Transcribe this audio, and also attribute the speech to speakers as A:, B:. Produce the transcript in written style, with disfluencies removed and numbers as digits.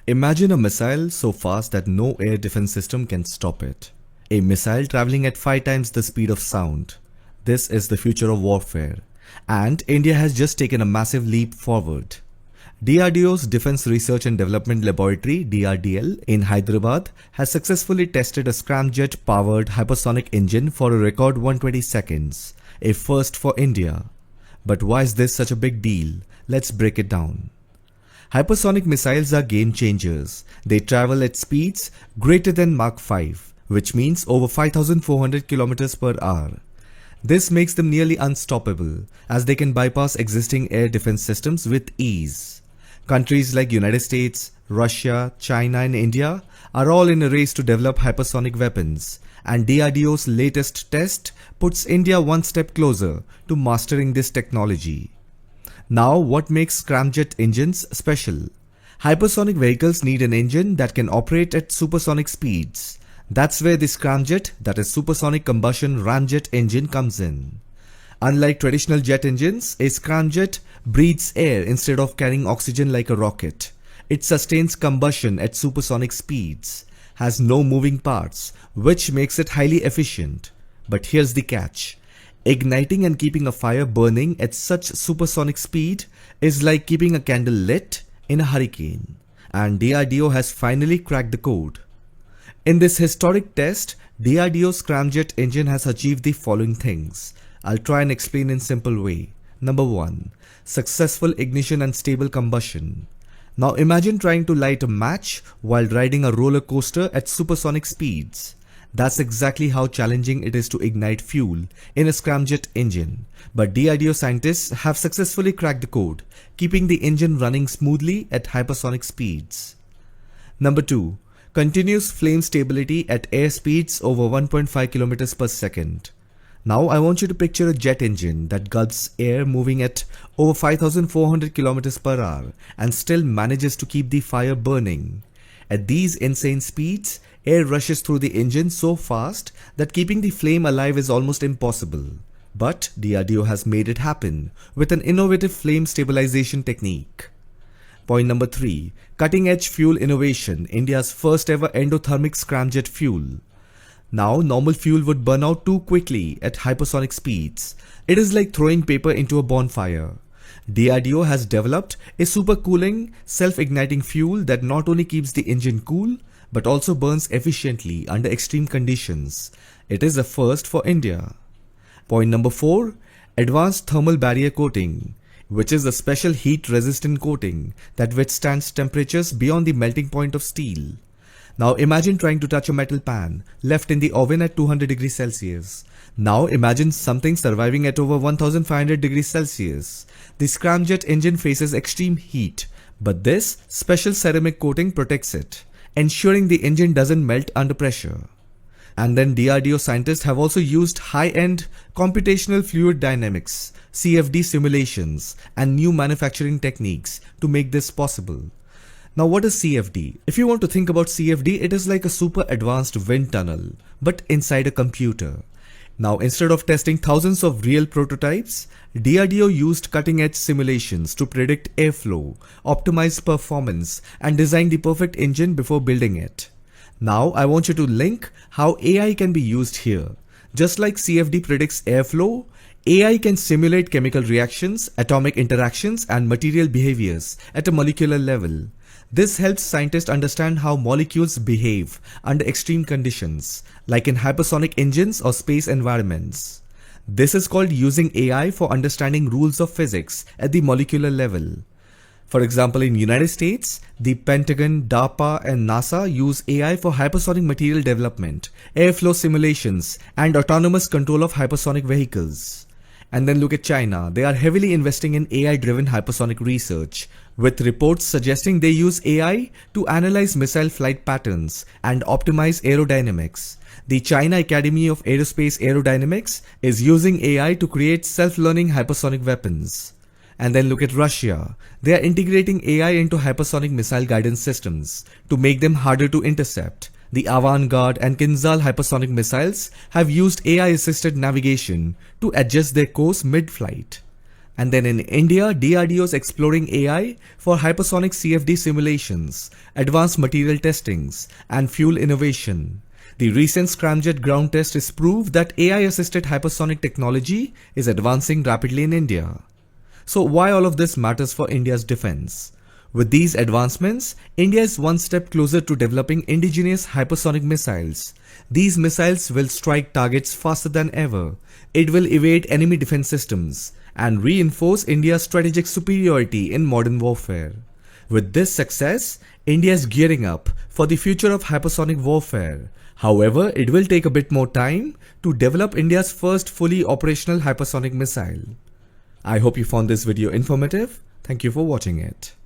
A: Imagine a missile so fast that no air defense system can stop it. A missile traveling at 5 times the speed of sound. This is the future of warfare. And India has just taken a massive leap forward. DRDO's Defense Research and Development Laboratory (DRDL) in Hyderabad has successfully tested a scramjet-powered hypersonic engine for a record 120 seconds, a first for India. But why is this such a big deal? Let's break it down. Hypersonic missiles are game changers. They travel at speeds greater than Mach 5, which means over 5,400 km per hour. This makes them nearly unstoppable, as they can bypass existing air defense systems with ease. Countries like United States, Russia, China and India are all in a race to develop hypersonic weapons, and DRDO's latest test puts India one step closer to mastering this technology. Now, what makes scramjet engines special? Hypersonic vehicles need an engine that can operate at supersonic speeds. That's where the scramjet, that is supersonic combustion ramjet engine, comes in. Unlike traditional jet engines, a scramjet breathes air instead of carrying oxygen like a rocket. It sustains combustion at supersonic speeds, has no moving parts, which makes it highly efficient. But here's the catch. Igniting and keeping a fire burning at such supersonic speed is like keeping a candle lit in a hurricane. And DRDO has finally cracked the code. In this historic test, DRDO's scramjet engine has achieved the following things. I'll try and explain in simple way. Number 1. Successful ignition and stable combustion. Now imagine trying to light a match while riding a roller coaster at supersonic speeds. That's exactly how challenging it is to ignite fuel in a scramjet engine. But DRDO scientists have successfully cracked the code, keeping the engine running smoothly at hypersonic speeds. Number 2. Continuous flame stability at air speeds over 1.5 km per second. Now I want you to picture a jet engine that gulps air moving at over 5,400 km per hour and still manages to keep the fire burning. At these insane speeds, air rushes through the engine so fast that keeping the flame alive is almost impossible. But DRDO has made it happen with an innovative flame stabilization technique. Point number 3. Cutting edge fuel innovation, India's first ever endothermic scramjet fuel. Now, normal fuel would burn out too quickly at hypersonic speeds. It is like throwing paper into a bonfire. DRDO has developed a supercooling, self-igniting fuel that not only keeps the engine cool, but also burns efficiently under extreme conditions. It is a first for India. Point number 4. Advanced thermal barrier coating, which is a special heat-resistant coating that withstands temperatures beyond the melting point of steel. Now imagine trying to touch a metal pan left in the oven at 200 degrees Celsius. Now imagine something surviving at over 1500 degrees Celsius. The scramjet engine faces extreme heat, but this special ceramic coating protects it, ensuring the engine doesn't melt under pressure. And then DRDO scientists have also used high-end computational fluid dynamics, CFD simulations, and new manufacturing techniques to make this possible. Now what is CFD? If you want to think about CFD, it is like a super advanced wind tunnel, but inside a computer. Now instead of testing thousands of real prototypes, DRDO used cutting-edge simulations to predict airflow, optimize performance, and design the perfect engine before building it. Now I want you to link how AI can be used here. Just like CFD predicts airflow, AI can simulate chemical reactions, atomic interactions, and material behaviors at a molecular level. This helps scientists understand how molecules behave under extreme conditions, like in hypersonic engines or space environments. This is called using AI for understanding rules of physics at the molecular level. For example, in United States, the Pentagon, DARPA, and NASA use AI for hypersonic material development, airflow simulations, and autonomous control of hypersonic vehicles. And then look at China. They are heavily investing in AI-driven hypersonic research, with reports suggesting they use AI to analyze missile flight patterns and optimize aerodynamics. The China Academy of Aerospace Aerodynamics is using AI to create self-learning hypersonic weapons. And then look at Russia. They are integrating AI into hypersonic missile guidance systems to make them harder to intercept. The Avangard and Kinzhal hypersonic missiles have used AI-assisted navigation to adjust their course mid-flight. And then in India, DRDO is exploring AI for hypersonic CFD simulations, advanced material testings, and fuel innovation. The recent scramjet ground test is proof that AI-assisted hypersonic technology is advancing rapidly in India. So why all of this matters for India's defense? With these advancements, India is one step closer to developing indigenous hypersonic missiles. These missiles will strike targets faster than ever. It will evade enemy defense systems and reinforce India's strategic superiority in modern warfare. With this success, India is gearing up for the future of hypersonic warfare. However, it will take a bit more time to develop India's first fully operational hypersonic missile. I hope you found this video informative. Thank you for watching it.